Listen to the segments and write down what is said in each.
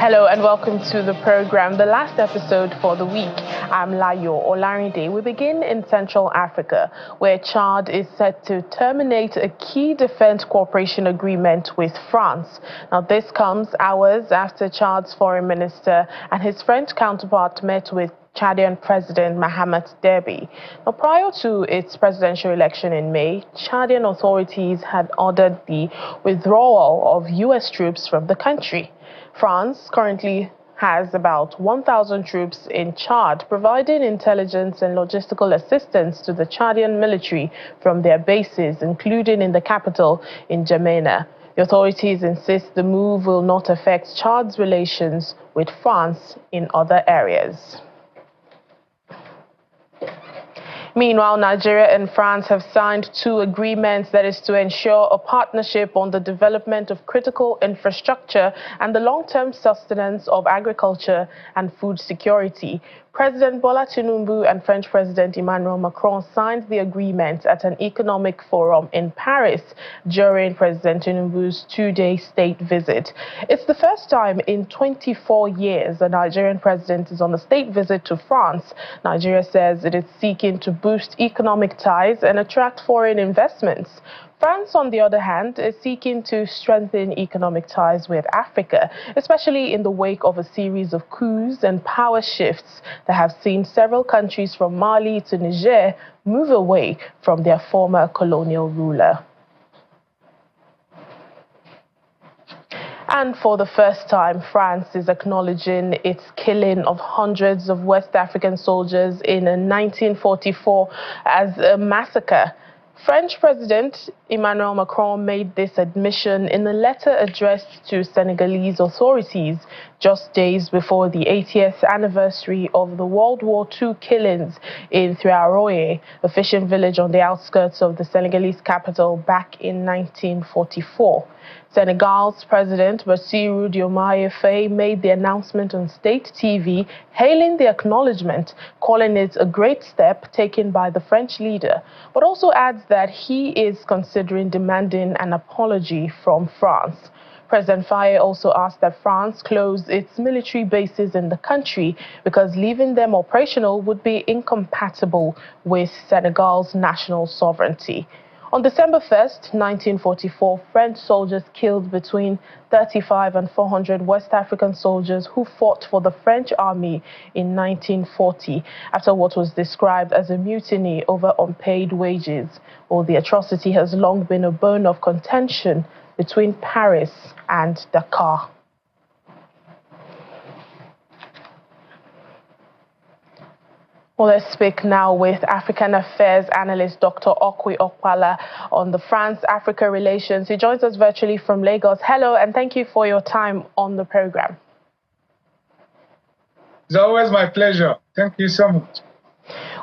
Hello and welcome to the program, the last episode for the week. I'm Layo Olarinde. We begin in Central Africa, where Chad is set to terminate a key defense cooperation agreement with France. Now, this comes hours after Chad's foreign minister and his French counterpart met with Chadian President Mahamat Deby. Now, prior to its presidential election in May, Chadian authorities had ordered the withdrawal of U.S. troops from the country. France currently has about 1,000 troops in Chad, providing intelligence and logistical assistance to the Chadian military from their bases, including in the capital in N'Djamena. The authorities insist the move will not affect Chad's relations with France in other areas. Meanwhile, Nigeria and France have signed two agreements that is to ensure a partnership on the development of critical infrastructure and the long-term sustenance of agriculture and food security. President Bola Tinubu and French President Emmanuel Macron signed the agreement at an economic forum in Paris during President Tinubu's two-day state visit. It's the first time in 24 years a Nigerian president is on a state visit to France. Nigeria says it is seeking to boost economic ties and attract foreign investments. France, on the other hand, is seeking to strengthen economic ties with Africa, especially in the wake of a series of coups and power shifts that have seen several countries from Mali to Niger move away from their former colonial ruler. And for the first time, France is acknowledging its killing of hundreds of West African soldiers in 1944 as a massacre. French President Emmanuel Macron made this admission in a letter addressed to Senegalese authorities just days before the 80th anniversary of the World War II killings in Thiaroye, a fishing village on the outskirts of the Senegalese capital back in 1944. Senegal's President Bassirou Diomaye Faye made the announcement on state TV, hailing the acknowledgement, calling it a great step taken by the French leader, but also adds that he is considering demanding an apology from France. President Faye also asked that France close its military bases in the country because leaving them operational would be incompatible with Senegal's national sovereignty. On December 1st, 1944, French soldiers killed between 35 and 400 West African soldiers who fought for the French army in 1940 after what was described as a mutiny over unpaid wages. Well, the atrocity has long been a bone of contention between Paris and Dakar. Well, let's speak now with African Affairs analyst Dr. Okwe Okpala on the France-Africa relations. He joins us virtually from Lagos. Hello, and thank you for your time on the program. It's always my pleasure. Thank you so much.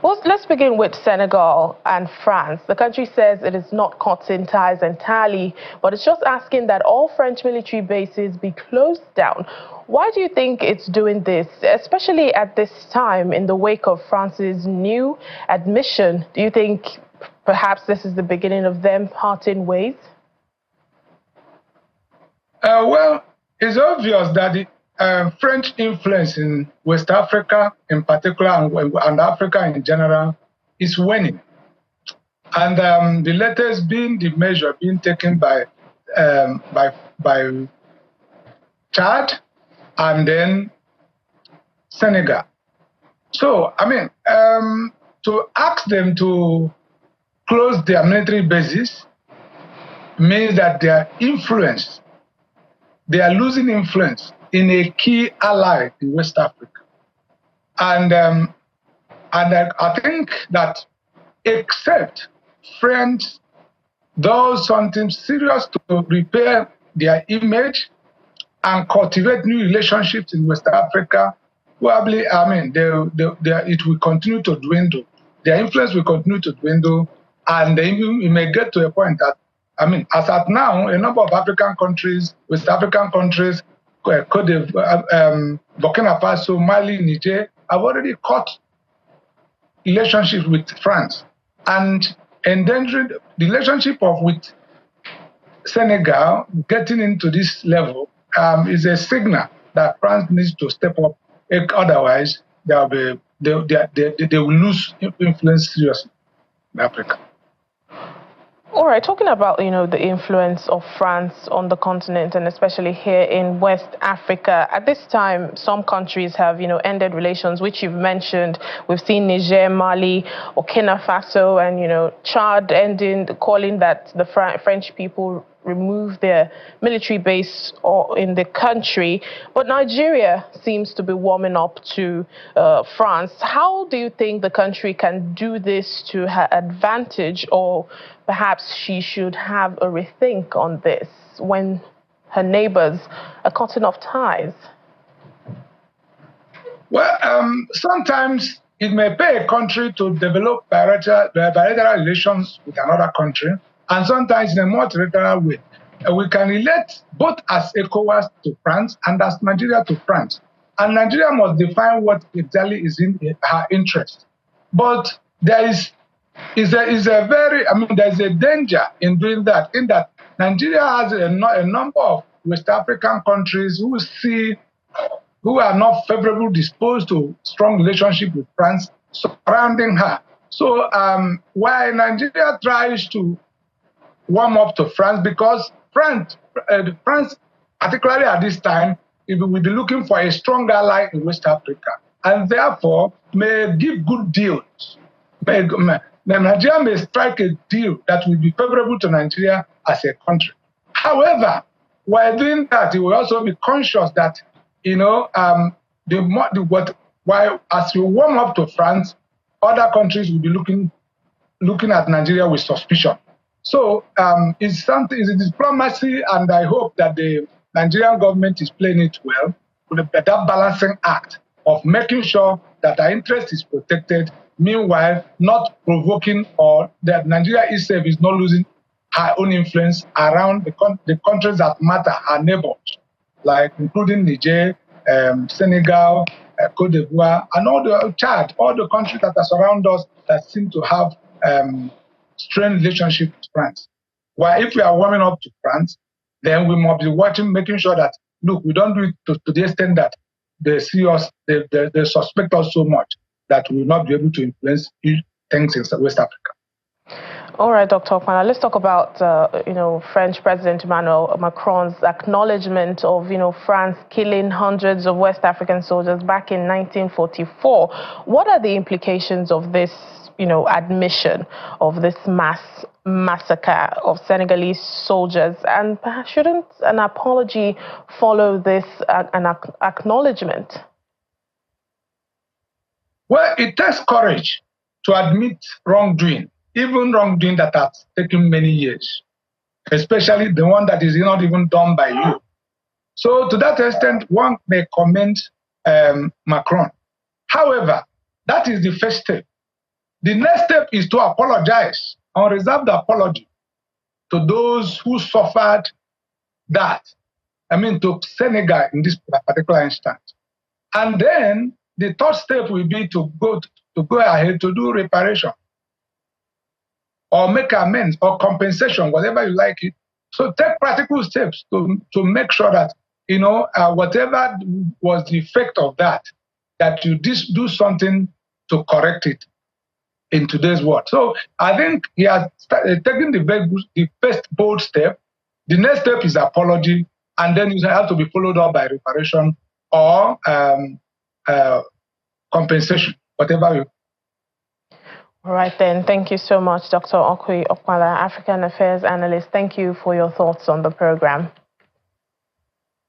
Well, let's begin with Senegal and France. The country says it is not cutting ties entirely, but it's just asking that all French military bases be closed down. Why do you think it's doing this, especially at this time in the wake of France's new admission? Do you think perhaps this is the beginning of them parting ways? Well, it's obvious that the French influence in West Africa in particular and Africa in general is waning. And the latest being the measure being taken by Chad and then Senegal. So, I mean, to ask them to close their military bases means that their influence, they are losing influence in a key ally in West Africa. And I think that except France does something serious to repair their image and cultivate new relationships in West Africa, probably, I mean, it will continue to dwindle. Their influence will continue to dwindle, and it may get to a point that, I mean, as at now, a number of African countries, West African countries, Burkina Faso, Mali, Niger, have already cut relationships with France and endangering the relationship with Senegal. Getting into this level is a signal that France needs to step up. Otherwise, they will lose influence seriously in Africa. All right, talking about, the influence of France on the continent and especially here in West Africa. At this time, some countries have, ended relations, which you've mentioned. We've seen Niger, Mali, Burkina Faso, and, Chad calling that the French people remove their military base in the country. But Nigeria seems to be warming up to France. How do you think the country can do this to her advantage, or perhaps she should have a rethink on this when her neighbors are cutting off ties? Well, sometimes it may pay a country to develop bilateral relations with another country, and sometimes in a more territorial way. We can relate both as ECOWAS to France and as Nigeria to France. And Nigeria must define what exactly is in her interest. But there's a danger in doing that, in that Nigeria has a number of West African countries who are not favorably disposed to strong relationship with France surrounding her. So while Nigeria tries to warm up to France, because France, particularly at this time, it will be looking for a strong ally in West Africa, and therefore may give good deals. Nigeria may strike a deal that will be favorable to Nigeria as a country. However, while doing that, it will also be conscious that, while as you warm up to France, other countries will be looking at Nigeria with suspicion. So it's a diplomacy, and I hope that the Nigerian government is playing it well with a better balancing act of making sure that our interest is protected, meanwhile not provoking, or that Nigeria itself is not losing her own influence around the countries that matter, our neighbors, like including Niger, Senegal, Cote d'Ivoire, and all the Chad, all the countries that are surround us that seem to have strained relationship with France. While if we are warming up to France, then we must be watching, making sure that, look, we don't do it to the extent that they see us, they suspect us so much that we will not be able to influence things in West Africa. All right, Dr. Okpala, let's talk about, French President Emmanuel Macron's acknowledgement of, France killing hundreds of West African soldiers back in 1944. What are the implications of this, admission of this massacre of Senegalese soldiers? And shouldn't an apology follow this acknowledgement? Well, it takes courage to admit wrongdoing, even wrongdoing that has taken many years, especially the one that is not even done by you. So to that extent, one may commend Macron. However, that is the first step. The next step is to apologize, unreserved apology to those who suffered that. To Senegal in this particular instance. And then the third step will be to go ahead to do reparation, or make amends, or compensation, whatever you like it. So take practical steps to make sure that, whatever was the effect of that you do something to correct it in today's world. So I think he has taken the first bold step. The next step is apology, and then it has to be followed up by reparation or compensation, whatever you. All right, then. Thank you so much, Dr. Okpala, African Affairs Analyst. Thank you for your thoughts on the program.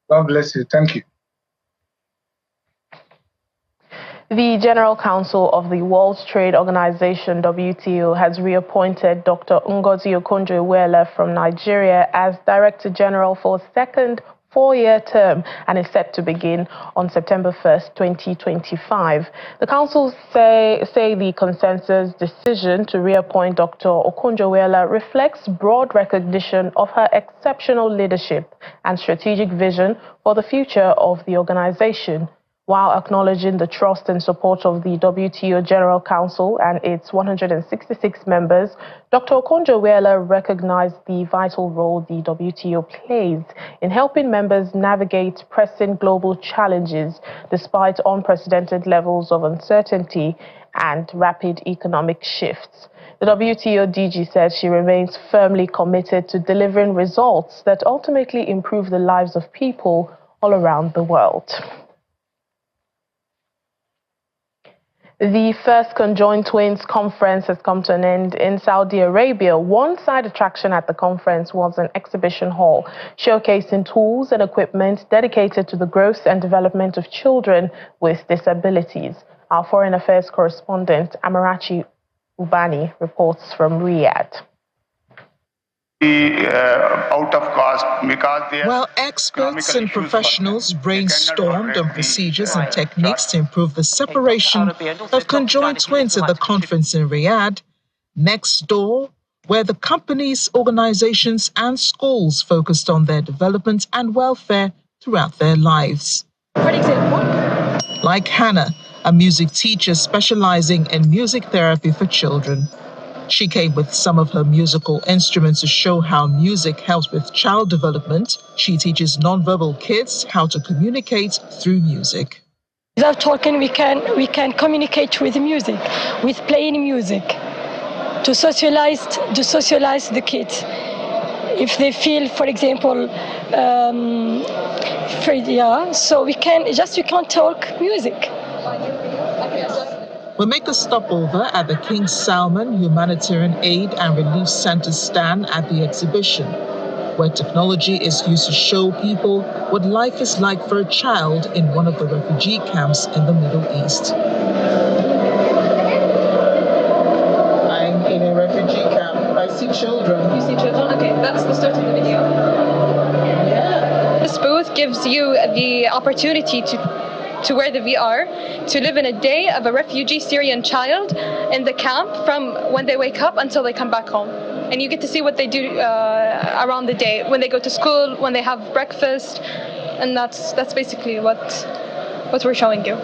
God bless you. Thank you. The General Counsel of the World Trade Organization, WTO, has reappointed Dr. Ngozi Okonjo-Iweala from Nigeria as Director General for a second four-year term and is set to begin on September 1st, 2025. The council say the consensus decision to reappoint Dr. Okonjo-Iweala reflects broad recognition of her exceptional leadership and strategic vision for the future of the organization. While acknowledging the trust and support of the WTO General Council and its 166 members, Dr. Conjoined recognized the vital role the WTO plays in helping members navigate pressing global challenges despite unprecedented levels of uncertainty and rapid economic shifts. The WTO DG said she remains firmly committed to delivering results that ultimately improve the lives of people all around the world. The first Conjoined Twins conference has come to an end in Saudi Arabia. One side attraction at the conference was an exhibition hall showcasing tools and equipment dedicated to the growth and development of children with disabilities. Our foreign affairs correspondent Amarachi Ubani reports from Riyadh. Out of cost because while experts and professionals brainstormed on procedures and techniques to improve the separation of conjoined twins at the conference in Riyadh, next door, where the companies, organizations and schools focused on their development and welfare throughout their lives. For example, like Hannah, a music teacher specializing in music therapy for children. She came with some of her musical instruments to show how music helps with child development. She teaches nonverbal kids how to communicate through music. Without talking, we can communicate with music, with playing music, to socialize the kids. If they feel, for example, so we can't talk music. We'll make a stopover at the King Salman Humanitarian Aid and Relief Center stand at the exhibition, where technology is used to show people what life is like for a child in one of the refugee camps in the Middle East. I'm in a refugee camp. I see children. You see children? Okay, that's the start of the video. Yeah. This booth gives you the opportunity to wear the VR, to live in a day of a refugee Syrian child in the camp from when they wake up until they come back home. And you get to see what they do around the day, when they go to school, when they have breakfast, and that's basically what we're showing you.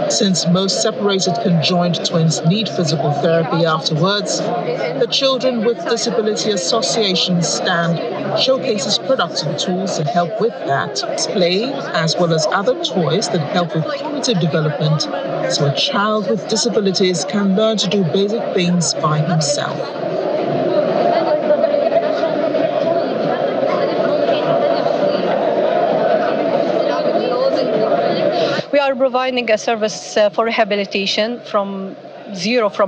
Since most separated conjoined twins need physical therapy afterwards, the Children with Disability Association stand showcases products and tools that help with that, play, as well as other toys that help with cognitive development, so a child with disabilities can learn to do basic things by himself. We are providing a service for rehabilitation from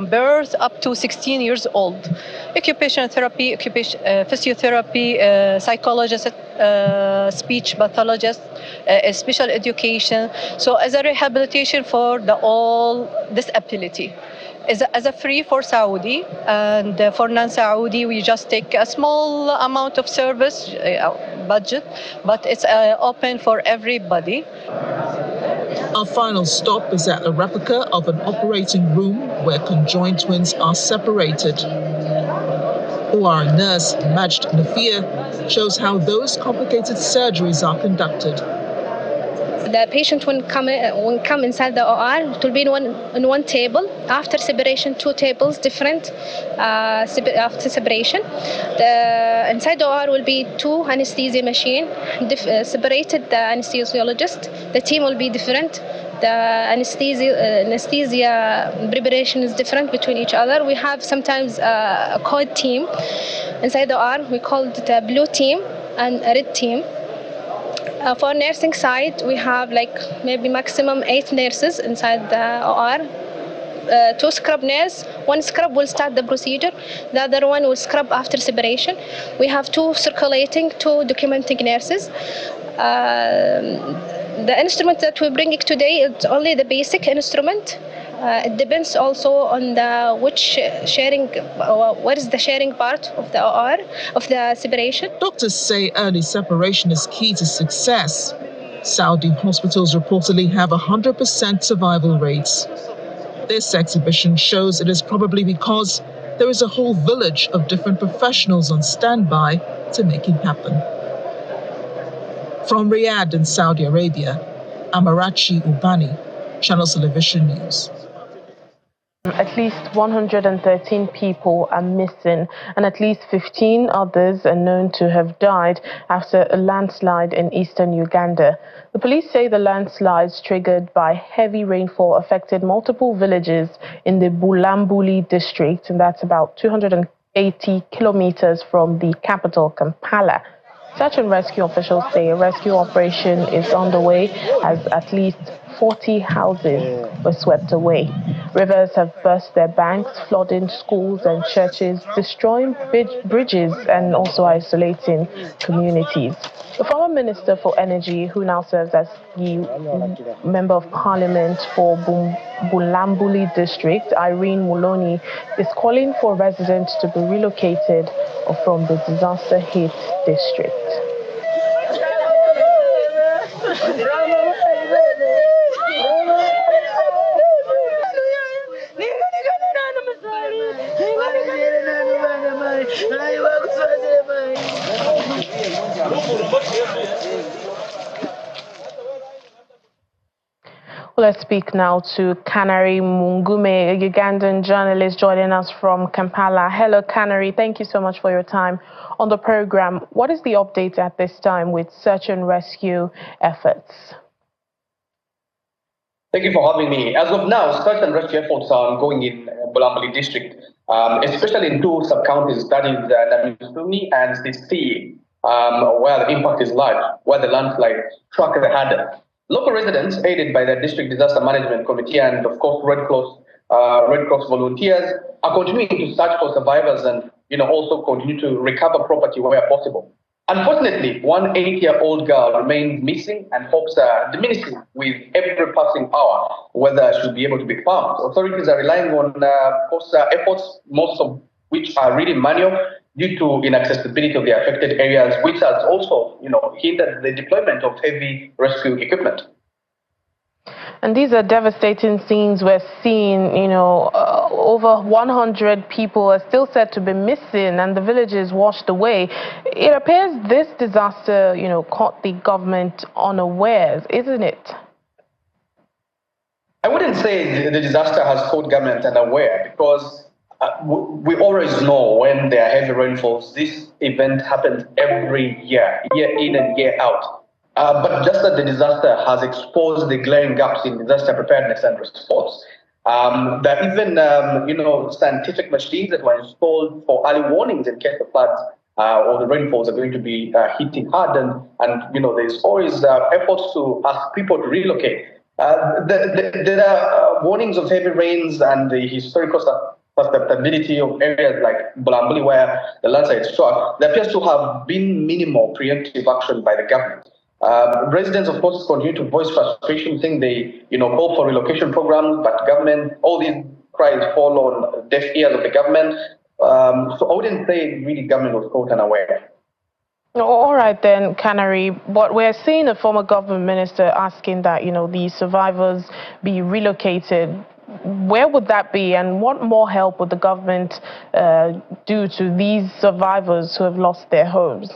birth up to 16 years old. Occupational therapy, physiotherapy, psychologist, speech pathologist, special education. So as a rehabilitation for the all disability. As a free for Saudi, and for non-Saudi we just take a small amount of service budget, but it's open for everybody. Our final stop is at a replica of an operating room where conjoined twins are separated. OR nurse Majd Nafia shows how those complicated surgeries are conducted. The patient will come inside the OR. It will be in one table. After separation, 2 tables different. After separation, inside the OR will be 2 anesthesia machine, separated the anesthesiologist. The team will be different. The anesthesia preparation is different between each other. We have sometimes a code team inside the OR. We call it a blue team and a red team. For nursing side, we have maybe maximum 8 nurses inside the OR. 2 scrub nurses. 1 scrub will start the procedure. The other one will scrub after separation. We have 2 circulating, 2 documenting nurses. The instrument that we bring today is only the basic instrument. It depends also on what is the sharing part of the OR, of the separation. Doctors say early separation is key to success. Saudi hospitals reportedly have 100% survival rates. This exhibition shows it is probably because there is a whole village of different professionals on standby to make it happen. From Riyadh in Saudi Arabia, Amarachi Ubani, Channels Television News. At least 113 people are missing and at least 15 others are known to have died after a landslide in eastern Uganda. The police say the landslides triggered by heavy rainfall affected multiple villages in the Bulambuli district, and that's about 280 kilometers from the capital, Kampala. Search and rescue officials say a rescue operation is underway as at least 40 houses were swept away. Rivers have burst their banks, flooding schools and churches, destroying bridges and also isolating communities. The former Minister for Energy, who now serves as the Member of Parliament for Bulambuli District, Irene Muloni, is calling for residents to be relocated from the disaster-hit district. Let's speak now to Canary Mungume, a Ugandan journalist joining us from Kampala. Hello, Canary. Thank you so much for your time on the program. What is the update at this time with search and rescue efforts? Thank you for having me. As of now, search and rescue efforts are ongoing in Bulambuli district, especially in two sub-counties, that is Namisumi and Sisi, where the impact is large, where the landslide struck the hardest. Local residents, aided by the District Disaster Management Committee and, of course, Red Cross volunteers, are continuing to search for survivors and, also continue to recover property where possible. Unfortunately, one 8-year-old girl remains missing and hopes are diminishing with every passing hour, whether she will be able to be found. Authorities are relying on, efforts, most of which are really manual, due to inaccessibility of the affected areas, which has also, hindered the deployment of heavy rescue equipment. And these are devastating scenes we're seeing. Over 100 people are still said to be missing and the village is washed away. It appears this disaster, caught the government unawares, isn't it? I wouldn't say the disaster has caught government unaware, because we always know when there are heavy rainfalls, this event happens every year in and year out. But just that the disaster has exposed the glaring gaps in disaster preparedness and response. There are even, scientific machines that were installed for early warnings in case the floods or the rainfalls are going to be hitting hard. And there's always efforts to ask people to relocate. There are warnings of heavy rains and the historical susceptibility of areas like Bulambuli, where the landslide struck. There appears to have been minimal preemptive action by the government. Residents, of course, continue to voice frustration, saying they, call for relocation programs, but government, all these cries fall on deaf ears of the government. So I wouldn't say really government was caught unaware. All right then, Canary, but we're seeing a former government minister asking that, the survivors be relocated. Where would that be, and what more help would the government do to these survivors who have lost their homes?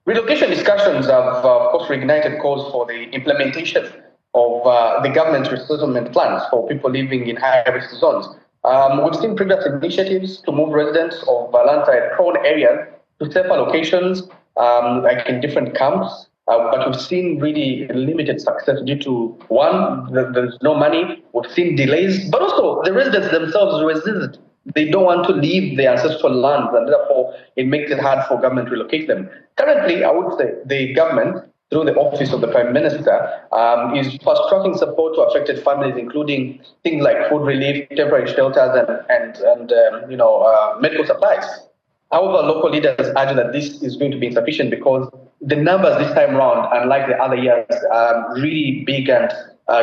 Relocation discussions have, of course, reignited calls for the implementation of the government's resettlement plans for people living in high-risk zones. We've seen previous initiatives to move residents of landslide-prone areas to safer locations, like in different camps. But we've seen really limited success due to, one, there's no money, we've seen delays, but also the residents themselves resist. They don't want to leave their ancestral lands, and therefore it makes it hard for government to relocate them. Currently, I would say the government, through the office of the Prime Minister, is fast-tracking support to affected families, including things like food relief, temporary shelters, and medical supplies. However, local leaders argue that this is going to be insufficient because the numbers this time around, unlike the other years, are really big, and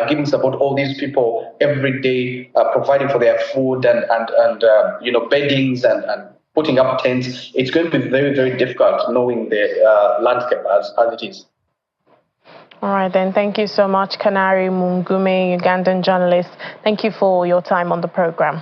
giving support to all these people every day, providing for their food and beddings and putting up tents. It's going to be very, very difficult knowing the landscape as it is. All right, then. Thank you so much, Canary Mungume, Ugandan journalist. Thank you for your time on the program.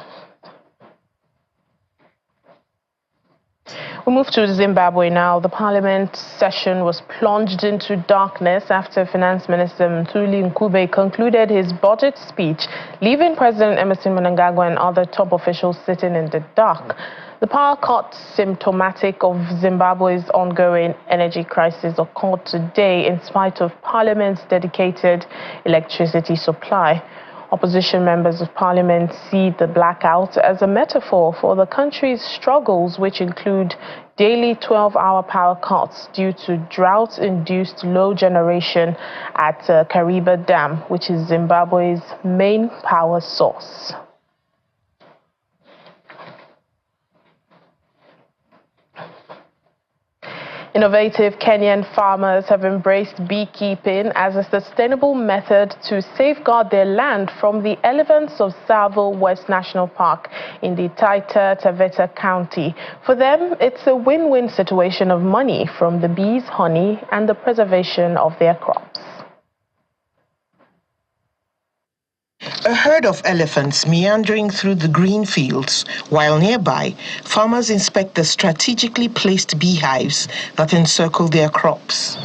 We move to Zimbabwe now. The parliament session was plunged into darkness after Finance Minister Mthuli Ncube concluded his budget speech, leaving President Emmerson Mnangagwa and other top officials sitting in the dark. The power cut symptomatic of Zimbabwe's ongoing energy crisis occurred today in spite of Parliament's dedicated electricity supply. Opposition members of parliament see the blackout as a metaphor for the country's struggles, which include daily 12-hour power cuts due to drought-induced low generation at Kariba Dam, which is Zimbabwe's main power source. Innovative Kenyan farmers have embraced beekeeping as a sustainable method to safeguard their land from the elephants of Tsavo West National Park in the Taita Taveta County. For them, it's a win-win situation of money from the bees, honey, and the preservation of their crops. A herd of elephants meandering through the green fields, while nearby, farmers inspect the strategically placed beehives that encircle their crops.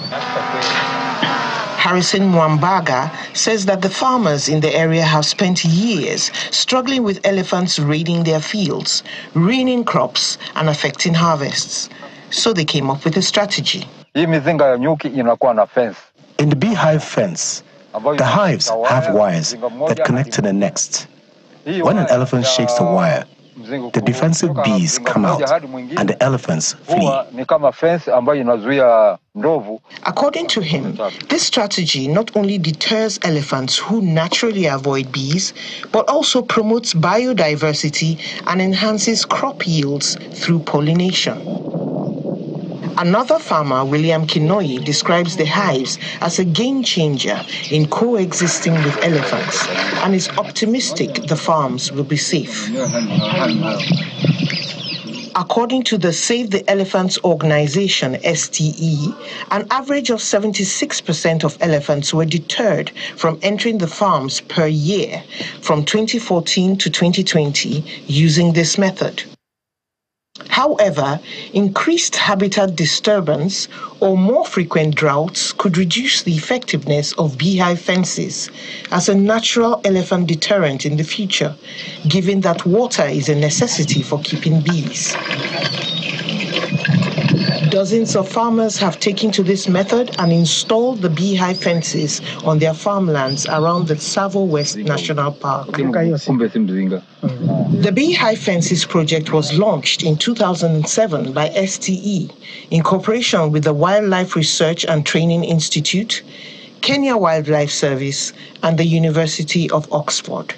Harrison Mwambaga says that the farmers in the area have spent years struggling with elephants raiding their fields, ruining crops and affecting harvests. So they came up with a strategy. In the beehive fence, the hives have wires that connect to the nest. When an elephant shakes the wire, the defensive bees come out and the elephants flee. According to him, this strategy not only deters elephants who naturally avoid bees, but also promotes biodiversity and enhances crop yields through pollination. Another farmer, William Kinoi, describes the hives as a game changer in coexisting with elephants and is optimistic the farms will be safe. According to the Save the Elephants organization, STE, an average of 76% of elephants were deterred from entering the farms per year from 2014 to 2020 using this method. However, increased habitat disturbance or more frequent droughts could reduce the effectiveness of beehive fences as a natural elephant deterrent in the future, given that water is a necessity for keeping bees. Dozens of farmers have taken to this method and installed the beehive fences on their farmlands around the Tsavo West National Park. The Beehive Fences project was launched in 2007 by STE in cooperation with the Wildlife Research and Training Institute, Kenya Wildlife Service, and the University of Oxford.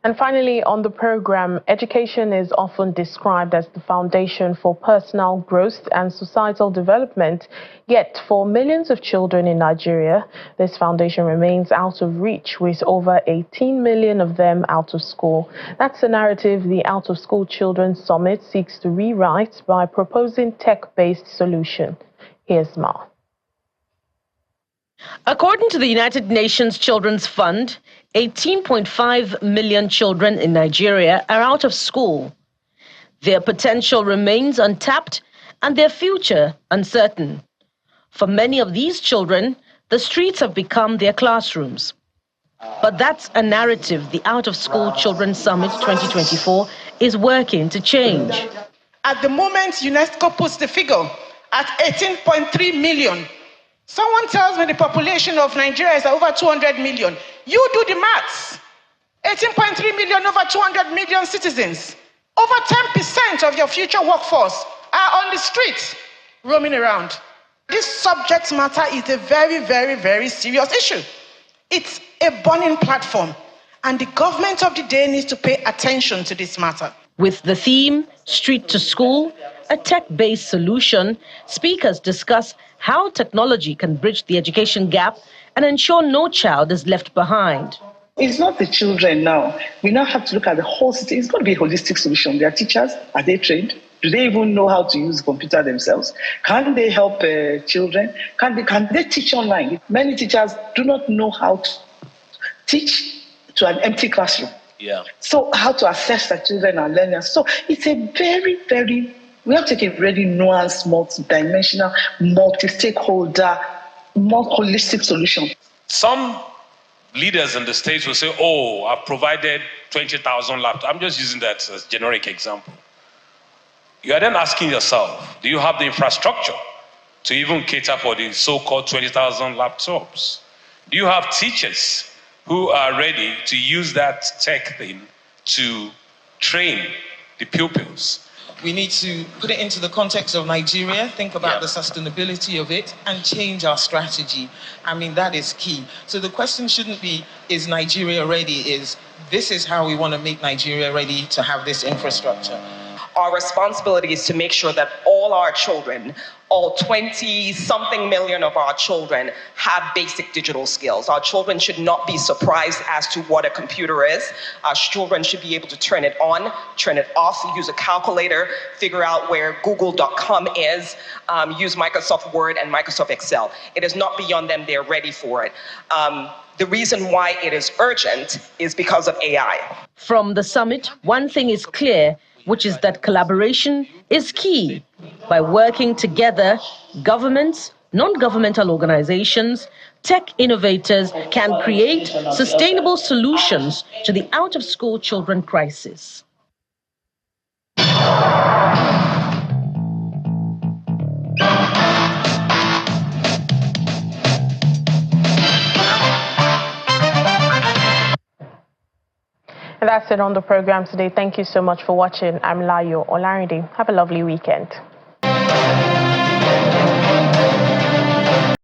And finally, on the program, education is often described as the foundation for personal growth and societal development. Yet, for millions of children in Nigeria, this foundation remains out of reach, with over 18 million of them out of school. That's the narrative the Out of School Children Summit seeks to rewrite by proposing tech-based solution. Here's Ma. According to the United Nations Children's Fund, 18.5 million children in Nigeria are out of school. Their potential remains untapped and their future uncertain. For many of these children, the streets have become their classrooms. But that's a narrative the Out of School Children Summit 2024 is working to change. At the moment, UNESCO puts the figure at 18.3 million. Someone tells me the population of Nigeria is over 200 million. You do the maths. 18.3 million over 200 million citizens. Over 10% of your future workforce are on the streets, roaming around. This subject matter is a very, very, very serious issue. It's a burning platform, and the government of the day needs to pay attention to this matter. With the theme, Street to School, a tech-based solution, speakers discuss how technology can bridge the education gap and ensure no child is left behind. It's not the children now. We now have to look at the whole system. It's got to be a holistic solution. Their teachers, are they trained? Do they even know how to use computer themselves? Can they help children? Can they teach online? Many teachers do not know how to teach to an empty classroom. Yeah. So how to assess that children are learning. So it's a very, very, we have to take a very nuanced, multi-dimensional, multi-stakeholder, more holistic solution. Some leaders in the States will say, oh, I've provided 20,000 laptops. I'm just using that as a generic example. You are then asking yourself, do you have the infrastructure to even cater for the so-called 20,000 laptops? Do you have teachers who are ready to use that tech thing to train the pupils? We need to put it into the context of Nigeria, think about the sustainability of it, and change our strategy. I mean, that is key. So the question shouldn't be, is Nigeria ready? This is how we want to make Nigeria ready to have this infrastructure. Our responsibility is to make sure that all our children, all 20-something million of our children, have basic digital skills. Our children should not be surprised as to what a computer is. Our children should be able to turn it on, turn it off, use a calculator, figure out where google.com is, use Microsoft Word and Microsoft Excel. It is not beyond them, they're ready for it. The reason why it is urgent is because of AI. From the summit, one thing is clear, which is that collaboration is key. By working together, governments, non-governmental organizations, tech innovators can create sustainable solutions to the out-of-school children crisis. And that's it on the program today. Thank you so much for watching. I'm Layo Olarinde. Have a lovely weekend.